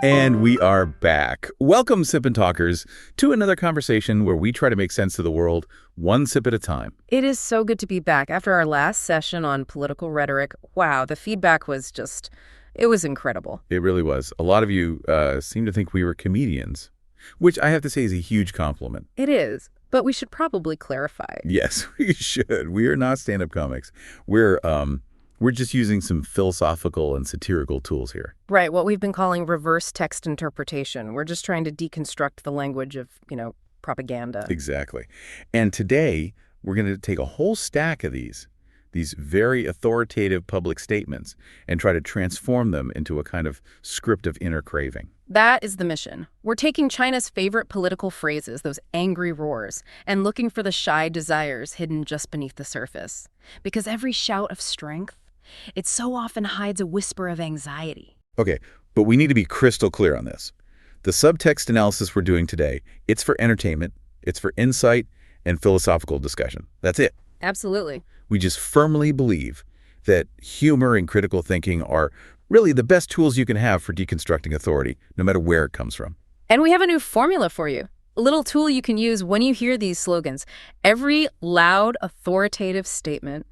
And we are back. Welcome, Sip&Talkers, to another conversation where we try to make sense of the world one sip at a time. It is so good to be back. After our last session on political rhetoric, wow, the feedback was just, it was incredible. It really was. A lot of you seem to think we were comedians, which I have to say is a huge compliment. It is, but we should probably clarify. Yes, we should. We are not stand-up comics. We're just using some philosophical and satirical tools here. Right, what we've been calling reverse text interpretation. We're just trying to deconstruct the language of, propaganda. Exactly. And today, we're going to take a whole stack of these very authoritative public statements and try to transform them into a kind of script of inner craving. That is the mission. We're taking China's favorite political phrases, those angry roars, and looking for the shy desires hidden just beneath the surface. Because every shout of strength, it so often hides a whisper of anxiety. Okay, but we need to be crystal clear on this. The subtext analysis we're doing today, it's for entertainment, it's for insight, and philosophical discussion. That's it. Absolutely. We just firmly believe that humor and critical thinking are really the best tools you can have for deconstructing authority, no matter where it comes from. And we have a new formula for you. A little tool you can use when you hear these slogans. Every loud, authoritative statement,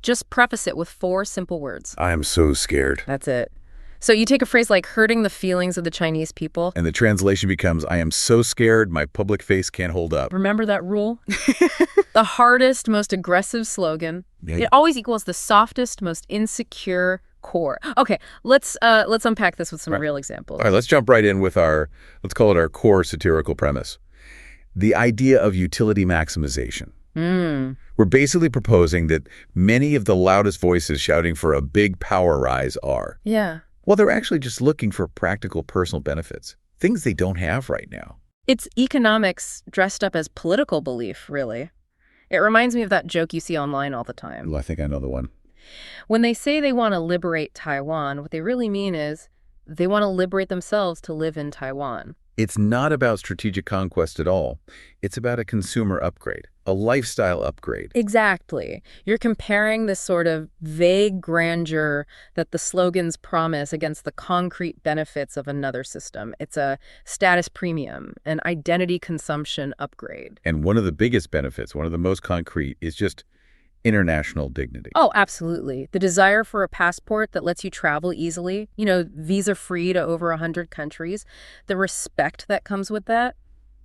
just preface it with 4 simple words. I am so scared. That's it. So you take a phrase like hurting the feelings of the Chinese people. And the translation becomes, I am so scared, my public face can't hold up. Remember that rule? The hardest, most aggressive slogan. Yeah. It always equals the softest, most insecure core. Okay, let's unpack this with some real examples. All right, let's jump right in with let's call it our core satirical premise. The idea of utility maximization. We're basically proposing that many of the loudest voices shouting for a big power rise are. Yeah. Well, they're actually just looking for practical personal benefits, things they don't have right now. It's economics dressed up as political belief, really. It reminds me of that joke you see online all the time. Well, I think I know the one. When they say they want to liberate Taiwan, what they really mean is they want to liberate themselves to live in Taiwan. It's not about strategic conquest at all. It's about a consumer upgrade, a lifestyle upgrade. Exactly. You're comparing this sort of vague grandeur that the slogans promise against the concrete benefits of another system. It's a status premium, an identity consumption upgrade. And one of the biggest benefits, one of the most concrete, is just international dignity. Oh, absolutely. The desire for a passport that lets you travel easily, visa-free to over 100 countries, the respect that comes with that,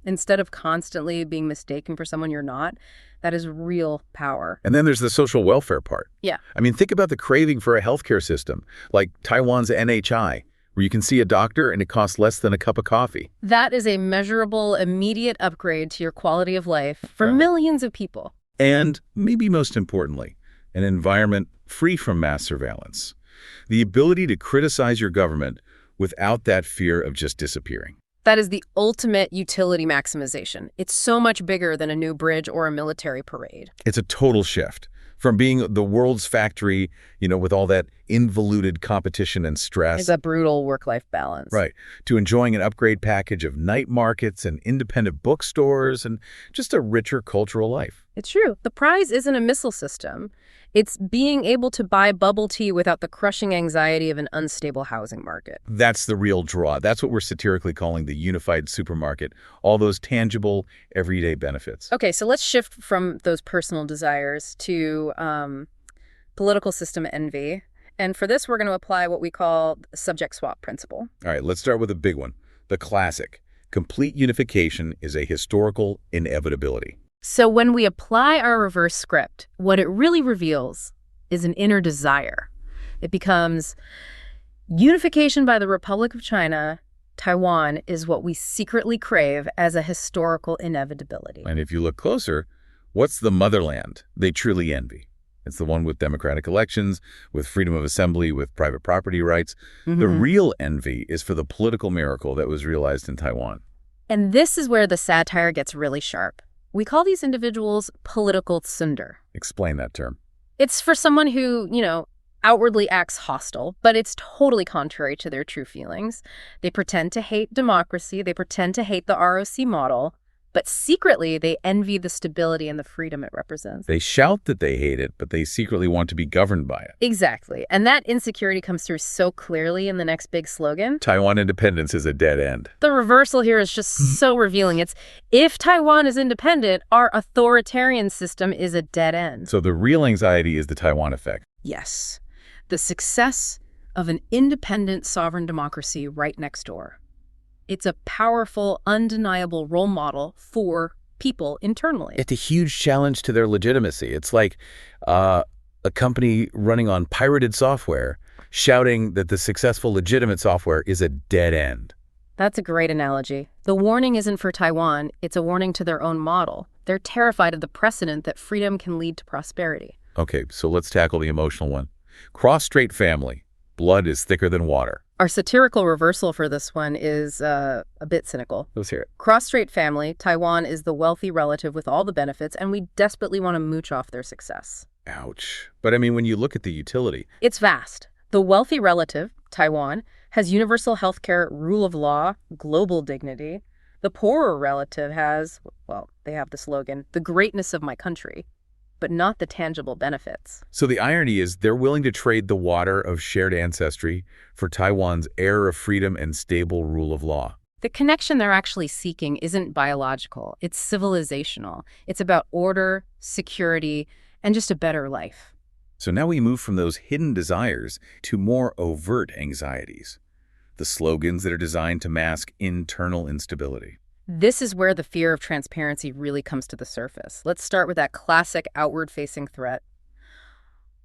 instead of constantly being mistaken for someone you're not, that is real power. And then there's the social welfare part. Yeah. I mean, think about the craving for a healthcare system, like Taiwan's NHI, where you can see a doctor and it costs less than a cup of coffee. That is a measurable, immediate upgrade to your quality of life for millions of people. And, maybe most importantly, an environment free from mass surveillance. The ability to criticize your government without that fear of just disappearing. That is the ultimate utility maximization. It's so much bigger than a new bridge or a military parade. It's a total shift from being the world's factory, with all that involuted competition and stress. It's a brutal work-life balance. Right. To enjoying an upgrade package of night markets and independent bookstores and just a richer cultural life. It's true. The prize isn't a missile system. It's being able to buy bubble tea without the crushing anxiety of an unstable housing market. That's the real draw. That's what we're satirically calling the unified supermarket, all those tangible, everyday benefits. Okay, so let's shift from those personal desires to political system envy. And for this, we're going to apply what we call the subject swap principle. All right, let's start with a big one, the classic. Complete unification is a historical inevitability. So when we apply our reverse script, what it really reveals is an inner desire. It becomes unification by the Republic of China, Taiwan is what we secretly crave as a historical inevitability. And if you look closer, what's the motherland they truly envy? It's the one with democratic elections, with freedom of assembly, with private property rights. The real envy is for the political miracle that was realized in Taiwan. And this is where the satire gets really sharp. We call these individuals political tsundere. Explain that term. It's for someone who, outwardly acts hostile, but it's totally contrary to their true feelings. They pretend to hate democracy. They pretend to hate the ROC model, But secretly, they envy the stability and the freedom it represents. They shout that they hate it, but they secretly want to be governed by it. Exactly. And that insecurity comes through so clearly in the next big slogan. Taiwan independence is a dead end. The reversal here is just so revealing. It's, if Taiwan is independent, our authoritarian system is a dead end. So the real anxiety is the Taiwan effect. Yes. The success of an independent sovereign democracy right next door. It's a powerful, undeniable role model for people internally. It's a huge challenge to their legitimacy. It's like a company running on pirated software shouting that the successful, legitimate software is a dead end. That's a great analogy. The warning isn't for Taiwan, it's a warning to their own model. They're terrified of the precedent that freedom can lead to prosperity. Okay, so let's tackle the emotional one. Cross-strait family. Blood is thicker than water. Our satirical reversal for this one is a bit cynical. Let's hear it. Cross-strait family, Taiwan is the wealthy relative with all the benefits, and we desperately want to mooch off their success. Ouch. But I mean, when you look at the utility... It's vast. The wealthy relative, Taiwan, has universal health care, rule of law, global dignity. The poorer relative has, well, they have the slogan, the greatness of my country, but not the tangible benefits. So the irony is they're willing to trade the water of shared ancestry for Taiwan's air of freedom and stable rule of law. The connection they're actually seeking isn't biological, it's civilizational. It's about order, security, and just a better life. So now we move from those hidden desires to more overt anxieties, the slogans that are designed to mask internal instability. This is where the fear of transparency really comes to the surface. Let's start with that classic outward-facing threat.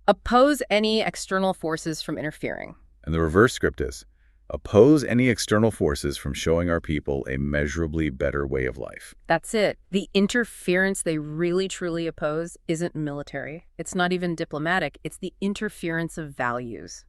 Oppose any external forces from interfering. And the reverse script is, oppose any external forces from showing our people a measurably better way of life. That's it. The interference they really truly oppose isn't military. It's not even diplomatic. It's the interference of values.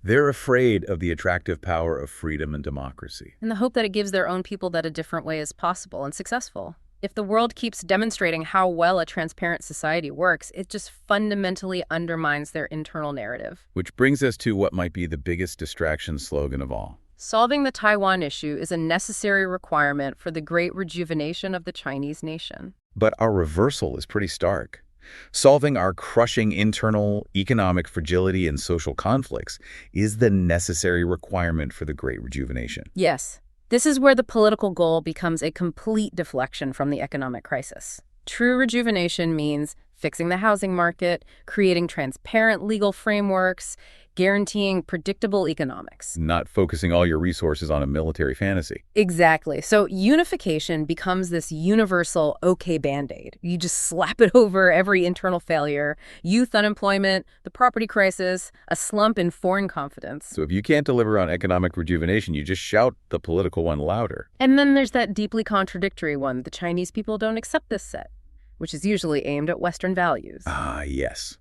They're afraid of the attractive power of freedom and democracy. In the hope that it gives their own people that a different way is possible and successful. If the world keeps demonstrating how well a transparent society works, it just fundamentally undermines their internal narrative. Which brings us to what might be the biggest distraction slogan of all. Solving the Taiwan issue is a necessary requirement for the great rejuvenation of the Chinese nation. But our reversal is pretty stark. Solving our crushing internal economic fragility and social conflicts is the necessary requirement for the great rejuvenation. Yes. This is where the political goal becomes a complete deflection from the economic crisis. True rejuvenation means fixing the housing market, creating transparent legal frameworks, guaranteeing predictable economics. Not focusing all your resources on a military fantasy. Exactly. So unification becomes this universal okay Band-Aid. You just slap it over every internal failure, youth unemployment, the property crisis, a slump in foreign confidence. So if you can't deliver on economic rejuvenation, you just shout the political one louder. And then there's that deeply contradictory one. The Chinese people don't accept this set, which is usually aimed at Western values. Ah, yes.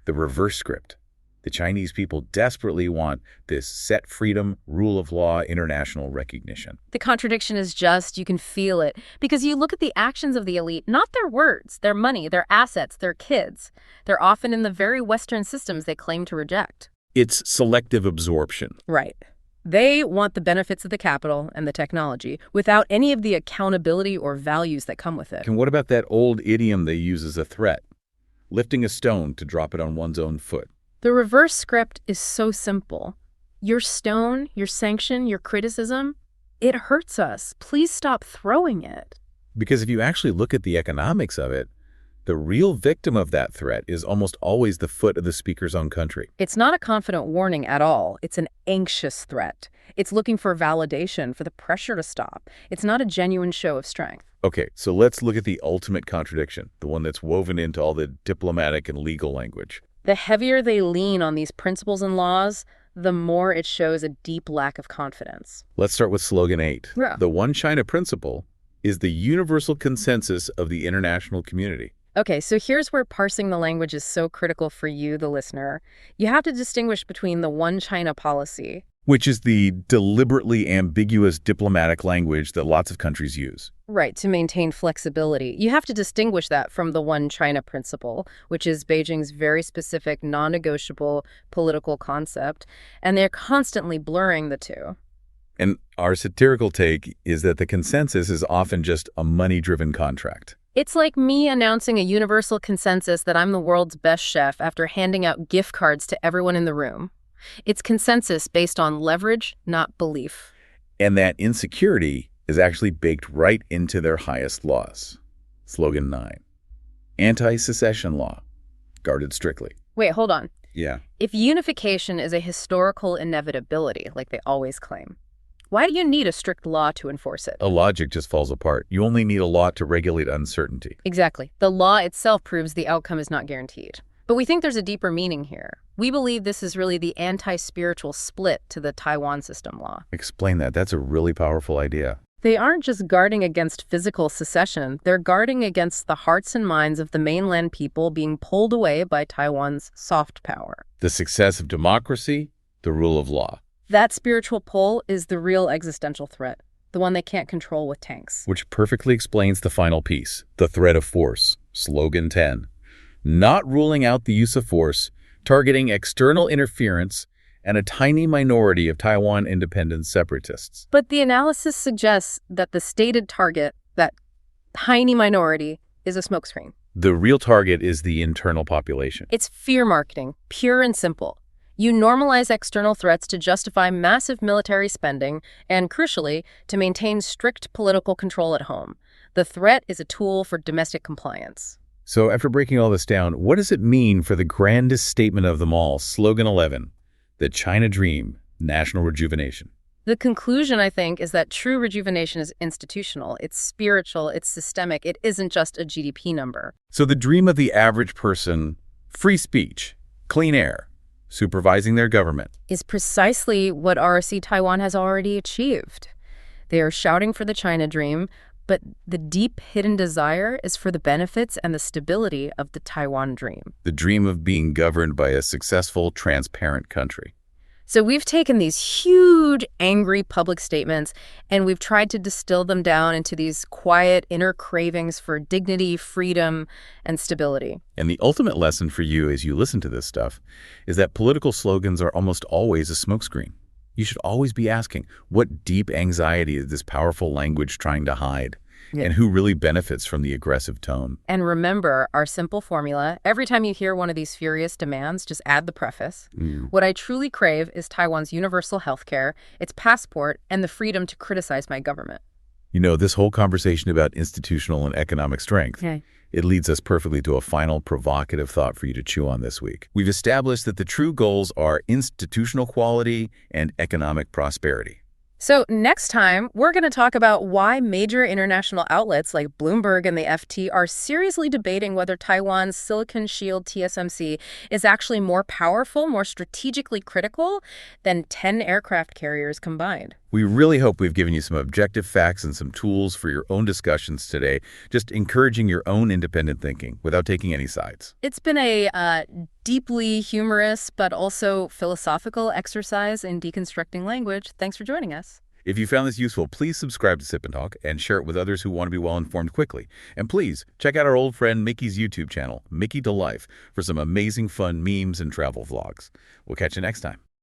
The reverse script. The Chinese people desperately want this set freedom, rule of law, international recognition. The contradiction is just, you can feel it, because you look at the actions of the elite, not their words, their money, their assets, their kids. They're often in the very Western systems they claim to reject. It's selective absorption. Right. They want the benefits of the capital and the technology without any of the accountability or values that come with it. And what about that old idiom they use as a threat? Lifting a stone to drop it on one's own foot. The reverse script is so simple. Your stone, your sanction, your criticism, it hurts us. Please stop throwing it. Because if you actually look at the economics of it, the real victim of that threat is almost always the foot of the speaker's own country. It's not a confident warning at all. It's an anxious threat. It's looking for validation, for the pressure to stop. It's not a genuine show of strength. Okay, so let's look at the ultimate contradiction, the one that's woven into all the diplomatic and legal language. The heavier they lean on these principles and laws, the more it shows a deep lack of confidence. Let's start with slogan 8. Yeah. The One China principle is the universal consensus of the international community. Okay, so here's where parsing the language is so critical for you, the listener. You have to distinguish between the One China policy, which is the deliberately ambiguous diplomatic language that lots of countries use. Right, to maintain flexibility. You have to distinguish that from the One China principle, which is Beijing's very specific, non-negotiable political concept, and they're constantly blurring the two. And our satirical take is that the consensus is often just a money-driven contract. It's like me announcing a universal consensus that I'm the world's best chef after handing out gift cards to everyone in the room. It's consensus based on leverage, not belief. And that insecurity is actually baked right into their highest laws. Slogan 9. Anti-secession law. Guarded strictly. Wait, hold on. Yeah. If unification is a historical inevitability, like they always claim, why do you need a strict law to enforce it? A logic just falls apart. You only need a law to regulate uncertainty. Exactly. The law itself proves the outcome is not guaranteed. But we think there's a deeper meaning here. We believe this is really the anti-spiritual split to the Taiwan system law. Explain that. That's a really powerful idea. They aren't just guarding against physical secession. They're guarding against the hearts and minds of the mainland people being pulled away by Taiwan's soft power. The success of democracy, the rule of law. That spiritual pull is the real existential threat, the one they can't control with tanks. Which perfectly explains the final piece, the threat of force, Slogan 10. Not ruling out the use of force, targeting external interference, and a tiny minority of Taiwan independent separatists. But the analysis suggests that the stated target, that tiny minority, is a smokescreen. The real target is the internal population. It's fear marketing, pure and simple. You normalize external threats to justify massive military spending and, crucially, to maintain strict political control at home. The threat is a tool for domestic compliance. So after breaking all this down, what does it mean for the grandest statement of them all, Slogan 11, the China Dream, national rejuvenation? The conclusion, I think, is that true rejuvenation is institutional. It's spiritual. It's systemic. It isn't just a GDP number. So the dream of the average person, free speech, clean air, supervising their government, is precisely what RSC Taiwan has already achieved. They are shouting for the China Dream, but the deep hidden desire is for the benefits and the stability of the Taiwan Dream. The dream of being governed by a successful, transparent country. So we've taken these huge, angry public statements and we've tried to distill them down into these quiet inner cravings for dignity, freedom, and stability. And the ultimate lesson for you as you listen to this stuff is that political slogans are almost always a smokescreen. You should always be asking, what deep anxiety is this powerful language trying to hide? And who really benefits from the aggressive tone? And remember our simple formula. Every time you hear one of these furious demands, just add the preface. What I truly crave is Taiwan's universal health care, its passport, and the freedom to criticize my government. You know, this whole conversation about institutional and economic strength, it leads us perfectly to a final provocative thought for you to chew on this week. We've established that the true goals are institutional quality and economic prosperity. So next time, we're going to talk about why major international outlets like Bloomberg and the FT are seriously debating whether Taiwan's Silicon Shield TSMC is actually more powerful, more strategically critical than 10 aircraft carriers combined. We really hope we've given you some objective facts and some tools for your own discussions today, just encouraging your own independent thinking without taking any sides. It's been a deeply humorous but also philosophical exercise in deconstructing language. Thanks for joining us. If you found this useful, please subscribe to Sip&Talk and share it with others who want to be well-informed quickly. And please, check out our old friend Mickey's YouTube channel, Mickeytolife, for some amazing fun memes and travel vlogs. We'll catch you next time.